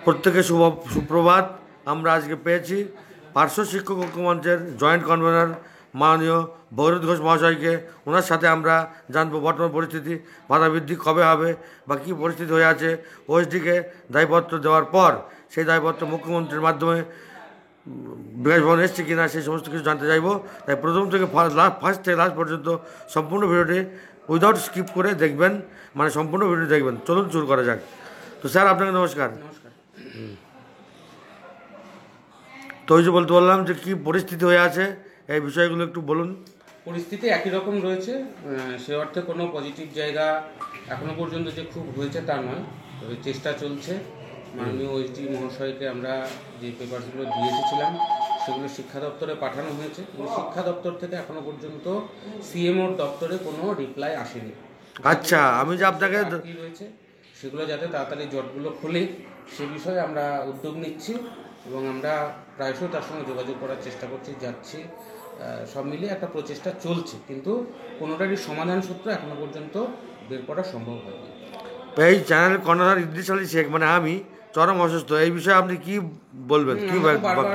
প্রত্যেকে সুপ্রভাত। আমরা আজকে পেয়েছি পার্শ্ব শিক্ষক ঐক্যমঞ্চের জয়েন্ট কনভেনর মাননীয় ভৈরব ঘোষ মহাশয়কে। ওনার সাথে আমরা জানবো বর্তমান পরিস্থিতি, ভাতা বৃদ্ধি কবে হবে বা কী পরিস্থিতি হয়ে আছে। ওএসডিকে দায়পত্র দেওয়ার পর সেই দায়পত্র মুখ্যমন্ত্রীর মাধ্যমে বিকাশভবন এসছে কিনা সেই সমস্ত কিছু জানতে চাইবো। তাই প্রথম থেকে ফার্স্ট থেকে লাস্ট পর্যন্ত সম্পূর্ণ ভিডিওটি উইদাউট স্কিপ করে দেখবেন, মানে সম্পূর্ণ ভিডিও দেখবেন। চলুন শুরু করা যাক। তো স্যার, আপনাকে নমস্কার। তো ওই যে বলতে বললাম যে কী পরিস্থিতি হয়ে আছে, এই বিষয়গুলো একটু বলুন। পরিস্থিতি একই রকম রয়েছে, সে অর্থে কোনো পজিটিভ জায়গা এখনো পর্যন্ত যে খুব হয়েছে তা নয়, তবে চেষ্টা চলছে। মাননীয় ওএসডি মহাশয়কে আমরা যে পেপারসগুলো দিয়ে এসেছিলাম সেগুলো শিক্ষা দপ্তরে পাঠানো হয়েছে, কিন্তু শিক্ষা দপ্তর থেকে এখনো পর্যন্ত সিএমওর দপ্তরে কোনো রিপ্লাই আসেনি। আচ্ছা, আমি যে আপনাকে কী রয়েছে সেগুলো যাতে তাড়াতাড়ি জটগুলো খোলে সে বিষয়ে আমরা উদ্যোগ নিচ্ছি এবং আমরা প্রায়শই তার সঙ্গে যোগাযোগ করার চেষ্টা করছি, যাচ্ছি। সব মিলিয়ে একটা প্রচেষ্টা চলছে, কিন্তু কোনোটারই সমাধান সূত্র এখনো পর্যন্ত বের করা সম্ভব হয়নি। এই চ্যানেল কর্ণধার ইদ্রিস আলী শেখ, মানে আমি চরম অসুস্থ। এই বিষয়ে আপনি কি বলবেন? কি বারবার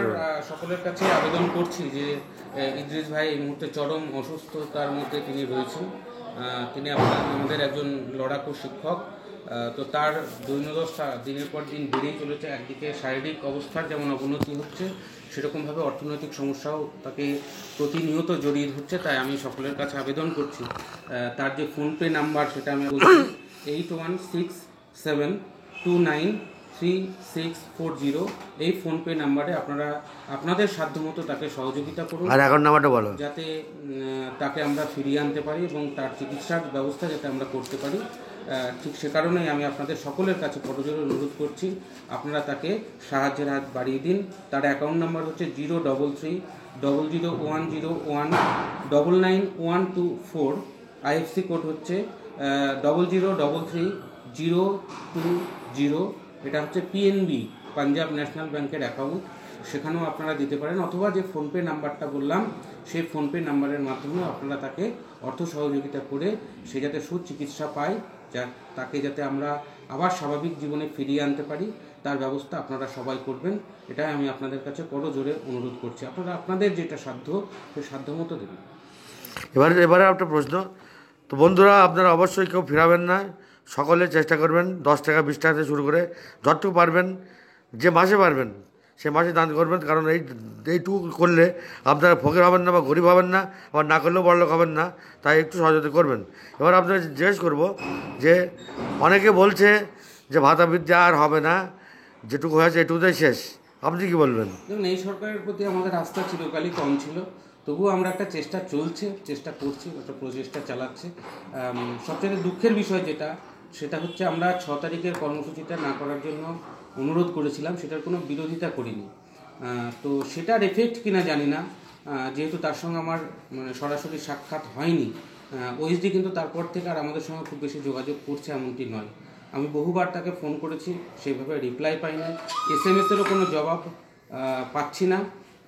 সকলের কাছে আবেদন করছি যে ইদ্রিস ভাই এই মুহূর্তে চরম অসুস্থতার মধ্যে তিনি রয়েছেন। তিনি আমাদের একজন লড়াকু শিক্ষক। তো তার দৈন্যদশা দিনের পর দিন বেড়েই চলেছে। একদিকে শারীরিক অবস্থার যেমন অবনতি হচ্ছে, সেরকমভাবে অর্থনৈতিক সমস্যাও তাকে প্রতিনিয়ত জড়িয়ে ধরছে। তাই আমি সকলের কাছে আবেদন করছি, তার যে ফোনপে নাম্বার সেটা আমি বলছি 8167293640। এই ফোনপে নাম্বারে আপনারা আপনাদের সাধ্যমতো তাকে সহযোগিতা করুন, আর অ্যাকাউন্ট নাম্বারটা বলো, যাতে তাকে আমরা ফিরিয়ে আনতে পারি এবং তার চিকিৎসার ব্যবস্থা যাতে আমরা করতে পারি। ঠিক সে কারণেই আমি আপনাদের সকলের কাছে করজোড়ে অনুরোধ করছি, আপনারা তাকে সাহায্যের হাত বাড়িয়ে দিন। তার অ্যাকাউন্ট নাম্বার হচ্ছে 033001001999124। আইএফসি কোড হচ্ছে 00333020। এটা হচ্ছে পিএনবি, পাঞ্জাব ন্যাশনাল ব্যাংকের অ্যাকাউন্ট। সেখানেও আপনারা দিতে পারেন, অথবা যে ফোনপে নাম্বারটা বললাম সেই ফোনপে নাম্বারের মাধ্যমে আপনারা তাকে অর্থ সহযোগিতা করে সে যাতে সুচিকিৎসা পায়, তাকে যাতে আমরা আবার স্বাভাবিক জীবনে ফিরিয়ে আনতে পারি, তার ব্যবস্থা আপনারা সবাই করবেন। এটাই আমি আপনাদের কাছে করজোড়ে অনুরোধ করছি। আপনারা আপনাদের যেটা সাধ্য সেই সাধ্য মতো দেবেন। এবারে একটা প্রশ্ন। তো বন্ধুরা, আপনারা অবশ্যই কেউ ফেরাবেন না, সকলে চেষ্টা করবেন 10 টাকা 20 টাকা থেকে শুরু করে যতটুকু পারবেন, যে মাসে পারবেন সে মাসে দান করবেন। কারণ এইটুকু করলে আপনারা ফকির হবেন না বা গরিব হবেন না, আবার না করলেও বড়লোক হবেন না। তাই একটু সহযোগিতা করবেন। এবার আপনারা জিজ্ঞেস করব যে অনেকে বলছে যে ভাতা বৃদ্ধি আর হবে না, যেটুকু হয়েছে এটুকুতেই শেষ। আপনি কি বলবেন? দেখুন, এই সরকারের প্রতি আমাদের আস্থা চিরকালই কম ছিল, তবুও আমরা একটা চেষ্টা করছি, একটা প্রচেষ্টা চালাচ্ছি। সবচেয়ে দুঃখের বিষয় সেটা হচ্ছে আমরা 6 তারিখের কর্মসূচিটা না করার জন্য অনুরোধ করেছিলাম, সেটার কোনো বিরোধিতা করিনি। তো সেটার এফেক্ট কিনা জানি না, যেহেতু তার সঙ্গে আমার সরাসরি সাক্ষাৎ হয়নি। ওএসডি কিন্তু তারপর থেকে আর আমাদের সঙ্গে খুব বেশি যোগাযোগ করছে এমনটি নয়। আমি বহুবার তাকে ফোন করেছি, সেইভাবে রিপ্লাই পাইনি। SMS-এরও কোনো জবাব পাচ্ছি না।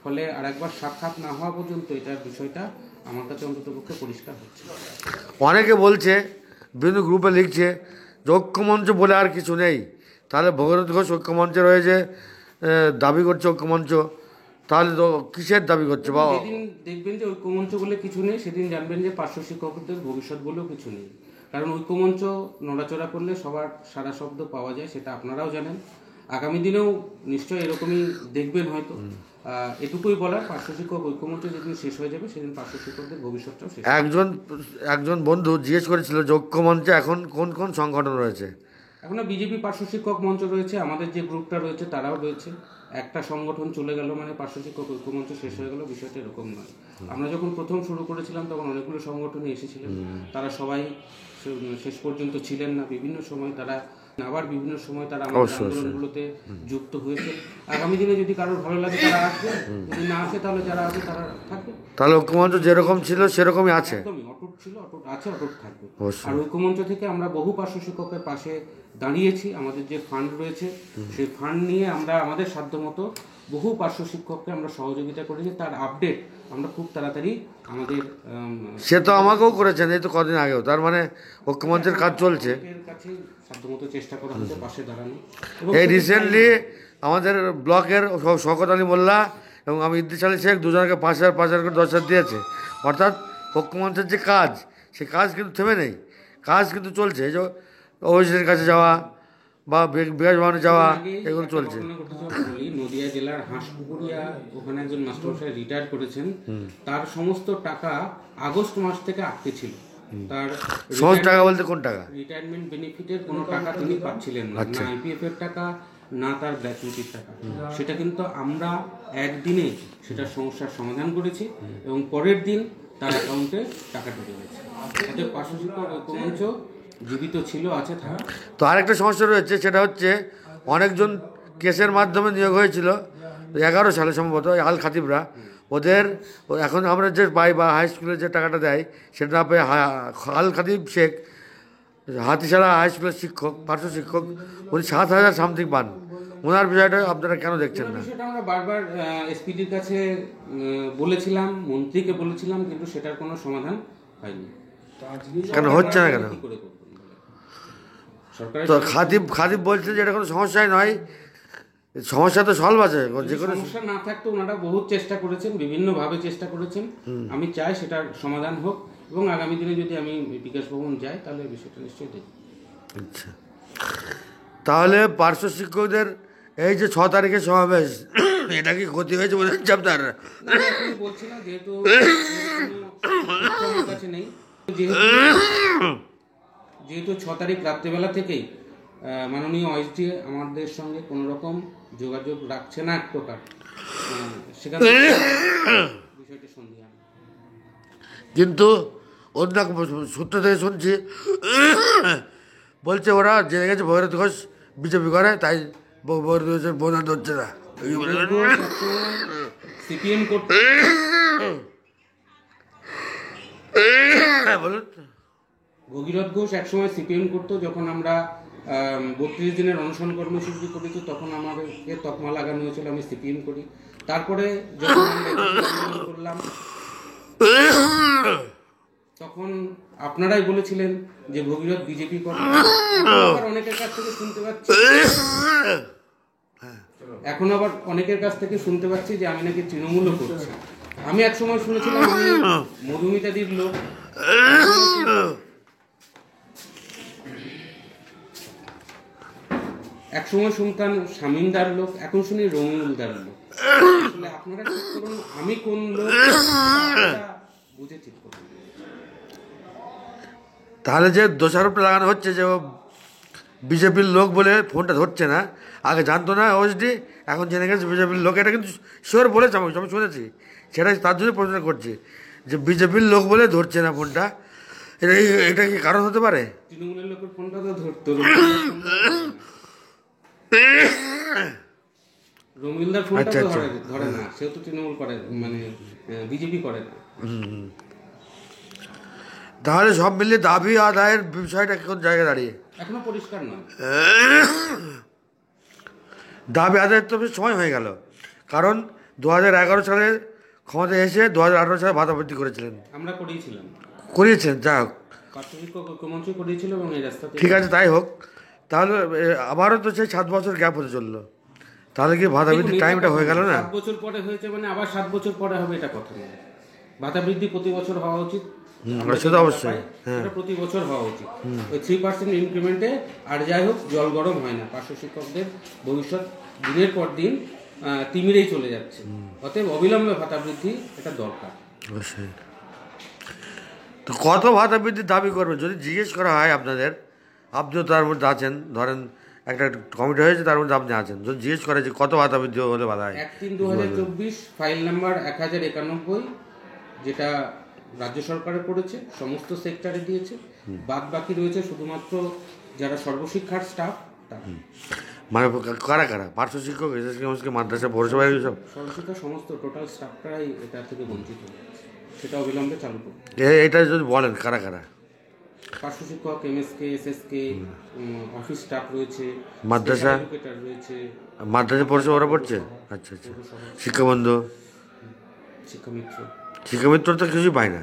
ফলে আর একবার সাক্ষাৎ না হওয়া পর্যন্ত এটার বিষয়টা আমার কাছে অন্ততপক্ষে পরিষ্কার হচ্ছে। অনেকে বলছে, বিভিন্ন গ্রুপে লিখছে যে ঐক্যমঞ্চ বলে আর কিছু নেই। তাহলে ভৈরব ঘোষ ঐক্যমঞ্চ রয়েছে, দাবি করছে ঐক্যমঞ্চ, তাহলে তো কিসের দাবি করছে? বা যেদিন দেখবেন যে ঐক্যমঞ্চ বলে কিছু নেই, সেদিন জানবেন যে পার্শ্ব শিক্ষকদের ভবিষ্যৎ বলেও কিছু নেই। কারণ ঐক্যমঞ্চ নড়াচড়া করলে সবার সারা শব্দ পাওয়া যায়, সেটা আপনারাও জানেন। আগামী দিনেও নিশ্চয়ই এরকমই দেখবেন হয়তো। এটুকুই বলার, পার্শ্ব শিক্ষক ঐক্যমঞ্চ যেদিন শেষ হয়ে যাবে সেদিন পার্শ্ব শিক্ষকদের ভবিষ্যৎটাও শেষ। একজন বন্ধু জিজ্ঞেস করেছিল যে ঐক্যমঞ্চে এখন কোন কোন সংগঠন রয়েছে? এখনো বিজেপি পার্শ্ব শিক্ষক মঞ্চ রয়েছে, আমাদের যে গ্রুপটা রয়েছে তারাও রয়েছে। একটা সংগঠন চলে গেল মানে পার্শ্ব শিক্ষক ঐক্যমঞ্চ শেষ হয়ে গেল, বিষয়টা এরকম নয়। আমরা যখন প্রথম শুরু করেছিলাম তখন অনেকগুলো সংগঠনই এসেছিলেন, তারা সবাই শেষ পর্যন্ত ছিলেন না। বিভিন্ন সময় তারা আবার বিভিন্ন সময় তারা আমাদের আন্দোলনগুলোতে যুক্ত হয়েছে। আগামী দিনে যদি কারোর ভালো লাগে তারা আসবে, যদি না আসে তাহলে যারা আছে তারা থাকবে। তাহলে ঐক্যমঞ্চ যেরকম ছিল সেরকমই আছে, একদমই অটুট ছিল, অটুট আছে, অটুট থাকবে। আর ঐক্যমঞ্চ থেকে আমরা বহু পার্শ্ব শিক্ষকের পাশে দাঁড়িয়েছি। আমাদের যে ফান্ড রয়েছে সেই ফান্ড নিয়ে আমরা আমাদের সাধ্যমতো বহু পার্শ্ব শিক্ষককে আমরা সহযোগিতা করেছি। তার আপডেট আমরা খুব তাড়াতাড়ি আমাদের সে তো আমাকেও করেছেন এই তো কদিন আগেও, তার মানে ঐক্যমঞ্চের কাজ চলছে। কাছে সাধ্যমতো চেষ্টা করা হচ্ছে পাশে দাঁড়ানো। এই রিসেন্টলি আমাদের ব্লকের শওকত আলী মোল্লা এবং আমি ইদ্রিস আলী শেখ দুজনকে 5,000 করে 10,000 দিয়েছে। অর্থাৎ ঐক্যমঞ্চের যে কাজ, সেই কাজ কিন্তু থেমে নেই, কাজ কিন্তু চলছে। এই যে ওয়েসির কাছে যাওয়া বা বিকাশ ভবনে যাওয়া, এগুলো চলছে। নদিয়া জেলার হাঁসপুকুরিয়া ওখানে একজন মাস্টারমশাই রিটায়ার করেছেন, তার সমস্ত টাকা আগস্ট মাস থেকে আটকে ছিল। তার সমস্ত টাকা বলতে কোন টাকা? রিটায়ারমেন্ট বেনিফিটের কোনো টাকা তিনি পাচ্ছিলেন না, না আইপিএফ এর টাকা, না তার গ্র্যাচুইটির টাকা। সেটা কিন্তু আমরা একদিনে সেটার সমস্যার সমাধান করেছি এবং পরের দিন তার অ্যাকাউন্টে টাকা ঢুকে গেছে। তাতে পার্শ্ব শিক্ষক ঐক্যমঞ্চ জীবিত ছিল, আছে, থাকা। তো আরেকটা সমস্যা রয়েছে, সেটা হচ্ছে অনেকজন কেসের মাধ্যমে নিয়োগ হয়েছিল 11 সালে সম্ভবত, আল খাতিবরা। ওদের এখন আমরা যে পাই বা হাই স্কুলে যে টাকাটা দেয় সেটা না পেয়ে আল খাতিব শেখ হাতিশালা হাই স্কুলের শিক্ষক, পার্শ্ব শিক্ষক, উনি 7,000 সামথিং পান। ওনার বিষয়টা আপনারা কেন দেখছেন না? সেটা আমরা বারবার এসপিডির কাছে বলেছিলাম, মন্ত্রীকে বলেছিলাম, কিন্তু সেটার কোনো সমাধান হয়নি। কেন হচ্ছে না কেন? তো খাতিব বলছে যে এটা কোনো সমস্যাই নয়, সমস্যা তো সলভ আছে। যে কোনো সমস্যা না থাকতো ওনারা বহুত চেষ্টা করেছেন, বিভিন্নভাবে চেষ্টা করেছেন। আমি চাই সেটার সমাধান হোক এবং আগামী দিনে যদি আমি বিকাশ ভবন যাই তাহলে বিষয়টা নিশ্চয়ই দেখি। আচ্ছা, তাহলে পার্শ্ব শিক্ষকদের এই যে 6 তারিখে সমাবেশ, এটা কি ক্ষতি হয়েছে বলে আপনার? বলছি না, যেহেতু কাছে নেই, যেহেতু 6 তারিখ রাত্রেবেলা থেকেই মাননীয় ওএসডি আমাদের সঙ্গে কোনো রকম যোগাযোগ রাখছে না এক প্রকার, সেখানে বিষয়টি সন্দেহ। কিন্তু অন্য সূত্র থেকে শুনছি বলছে ওরা জেনে গেছে ভৈরব ঘোষ বিজেপি করে, তাই ভৈরব ঘোষের বোঝা ধরছে না। সিপিএম করতে বলুন। ভগীরথ ঘোষ একসময় সিপিএম করতো। যখন আমরা 32 দিনের অনশন কর্মসূচি করেছি তখন আমাদেরকে তকমা লাগানো হয়েছিল আমি সিপিএম করি। তারপরে যখন আমরা করলাম তখন আপনারাই বলেছিলেন যে ভগীরথ বিজেপি করে। অনেকের কাছ থেকে শুনতে পাচ্ছি, এখন আবার অনেকের কাছ থেকে শুনতে পাচ্ছি যে আমি নাকি তৃণমূলও করছি। আমি এক সময় শুনেছিলাম আমি মধুমিতাদির লোক, এক সময় শুনতাম শামিনদার লোক, এখন শুনি রঙিউলদার লোক। আপনারা ঠিক করুন আমি কোন লোক, বুঝে ঠিক করুন। তাহলে যে দোষারোপটা লাগানো হচ্ছে যে ও বিজেপির লোক বলে ফোনটা ধরছে না, আগে জানতো না ওএসডি, এখন জেনে গেছে বিজেপির লোক, এটা কিন্তু শিওর বলেছে, আমি শুনেছি। সেটাই তার জন্য প্রশ্ন করছি যে বিজেপির লোক বলে ধরছে না ফোনটা, এটা কি কারণ হতে পারে? তৃণমূলের লোকের ফোনটা তো ধরতো, রঙিলদার ফোনটা তো ধরে না, সেও তো তৃণমূল করে, মানে বিজেপি করে না। তাহলে সব মিলিয়ে দাবি আদায়ের বিষয়টা কোন জায়গায় দাঁড়িয়ে এখনো পরিষ্কার নয়। দাবি আদায়ের তো সময় হয়ে গেল, কারণ 2011 সালে ক্ষমতায় এসে 2018 সালে ভাতা বৃদ্ধি করেছিলেন, আমরা করিয়েছেন, যা হোক ঐক্যমঞ্চ করিয়েছিল এবং এই রাস্তা ঠিক আছে, তাই হোক। তাহলে আবারও তো সেই 7 বছর গ্যাপ হতে চললো, তাহলে কি ভাতা বৃদ্ধির টাইমটা হয়ে গেল না? 7 বছর পরে হয়েছে মানে আবার 7 বছর পরে হবে এটা কথা নয়। ভাতা বৃদ্ধি প্রতি বছর হওয়া উচিত, সেটা অবশ্যই, হ্যাঁ, প্রতি বছর হওয়া উচিত। ওই 3% ইনক্রিমেন্টে আর যাই হোক জল গরম হয় না, পার্শ্ব শিক্ষকদের ভবিষ্যৎ দিনের পর দিন তিমিরেই চলে যাচ্ছে। অতএব অবিলম্বে ভাতা বৃদ্ধি এটা দরকার। অবশ্যই। তো কত ভাতা বৃদ্ধির দাবি করবে যদি জিজ্ঞেস করা হয় আপনাদের? আপনিও তার মধ্যে আছেন, ধরেন একটা কমিটি হয়েছে তার মধ্যে আপনি আছেন, যদি জিজ্ঞেস করে যে কত ভাতা বৃদ্ধি হলে ভালো হয়? 1/3/2024 ফাইল নাম্বার 1091, যেটা রাজ্য সরকারে করেছে, সমস্ত সেক্টরে দিয়েছে, বাদ বাকি রয়েছে শুধুমাত্র যারা সর্বশিক্ষার স্টাফ। মানে কারা কারা? পার্শ্ব শিক্ষক, মাদ্রাসা, পৌরসভা, সব সর্বশিক্ষা সমস্ত টোটাল স্টাফটাই এটা থেকে বঞ্চিত হচ্ছে, সেটা অবিলম্বে চালু করবে। এটা যদি বলেন কারা কারা? পার্শ্ব শিক্ষক, এমএসকে, এসএসকে, অফিস স্টাফ রয়েছে, মাদ্রাসা? এডুকেটর রয়েছে, মাদ্রাসা পড়ছে, ওরা পড়ছে? আচ্ছা আচ্ছা। শিক্ষাবন্ধু, শিক্ষামিত্র। শিক্ষামিত্র তো কিছু পায় না,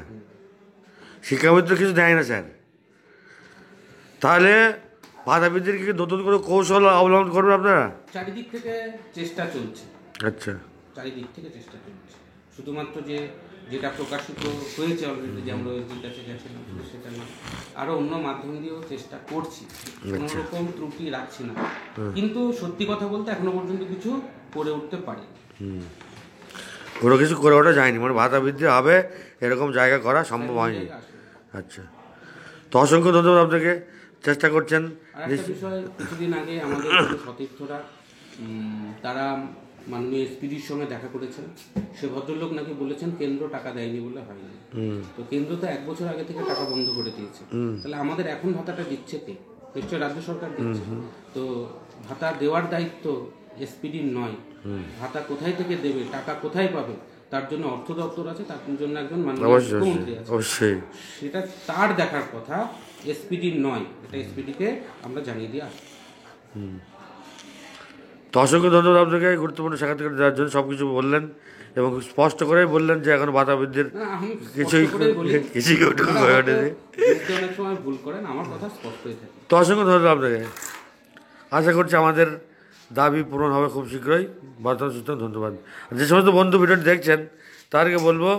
শিক্ষামিত্র কিছু দেয় না স্যার। তাহলে বাধাবিদ্যুৎ কি নতুন করে কৌশল অবলম্বন করবেন আপনারা? চারিদিক থেকে চেষ্টা চলছে, আচ্ছা, চারিদিক থেকে চেষ্টা চলছে। শুধুমাত্র যেটা প্রকাশিত হয়েছে অলরেডি, যে আমরা ওই কাছে গেছিলাম, সেটা না, আরও অন্য মাধ্যম দিয়েও চেষ্টা করছি, কোনো রকম ত্রুটি রাখছি না। কিন্তু সত্যি কথা বলতে এখনো পর্যন্ত কিছু করে উঠতে পারি। কোনো কিছু করে ওঠা যায়নি, মানে ভাতা বৃদ্ধি হবে এরকম জায়গা করা সম্ভব হয়নি। আচ্ছা, তো অসংখ্য ধন্যবাদ আপনাকে, চেষ্টা করছেন। আর একটা বিষয়, কিছুদিন আগে আমাদের সতীর্থরা তারা মাননীয় এসপিডির সঙ্গে দেখা করেছেন। সে ভদ্রলোক নাকি বলেছেন কেন্দ্র টাকা দেয়নি বলে হয়নি। তো কেন্দ্র তো 1 বছর আগে থেকে টাকা বন্ধ করে দিয়েছে, তাহলে আমাদের এখন ভাতাটা দিচ্ছে কে? নিশ্চয় রাজ্য সরকার দিচ্ছে। তো ভাতা দেওয়ার দায়িত্ব এসপিডির নয়। ভাতা কোথায় থেকে দেবে, টাকা কোথায় পাবে, তার জন্য অর্থ দপ্তর আছে, তার জন্য একজন মাননীয় মুখ্যমন্ত্রী আছে। অবশ্যই সেটা তার দেখার কথা, এসপিডির নয়। এটা এসপিডিকে আমরা জানিয়ে দিয়ে আসি। তো অসংখ্য ধন্যবাদ আপনাকে গুরুত্বপূর্ণ সাক্ষাৎকার দেওয়ার জন্য। সব কিছু বললেন এবং স্পষ্ট করেই বললেন যে এখন ভাতা বৃদ্ধির কিছুই অনেক সময় ভুল করেন, আমার কথা স্পষ্টই থাকে। তো অসংখ্য ধন্যবাদ আপনাকে। আশা করছি আমাদের দাবি পূরণ হবে খুব শীঘ্রই। বর্তমান সুস্থ, ধন্যবাদ। যে সমস্ত বন্ধু ভিডিওটি দেখছেন তাদেরকে বলবো,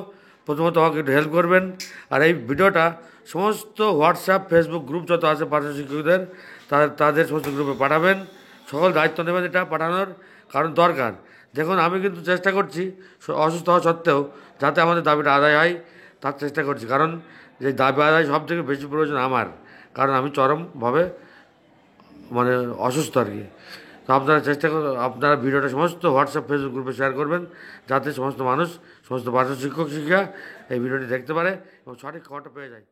প্রথমত আমাকে একটু হেল্প করবেন, আর এই ভিডিওটা সমস্ত হোয়াটসঅ্যাপ, ফেসবুক গ্রুপ যত আছে পার্শ্ব শিক্ষকদের, তাদের সমস্ত গ্রুপে পাঠাবেন। সকল দায়িত্ব নেবেন এটা পাঠানোর, কারণ দরকার। দেখুন, আমি কিন্তু চেষ্টা করছি অসুস্থ হওয়া সত্ত্বেও যাতে আমাদের দাবিটা আদায় হয়, তার চেষ্টা করছি। কারণ যে দাবি আদায় সব থেকে বেশি প্রয়োজন আমার, কারণ আমি চরমভাবে মানে অসুস্থ আর কি। তো আপনারা চেষ্টা আপনারা ভিডিওটা সমস্ত হোয়াটসঅ্যাপ, ফেসবুক গ্রুপে শেয়ার করবেন, যাতে সমস্ত মানুষ, সমস্ত পার্শ্ব শিক্ষক শিক্ষিকা এই ভিডিওটি দেখতে পারে এবং সঠিক খবরটা পেয়ে যায়।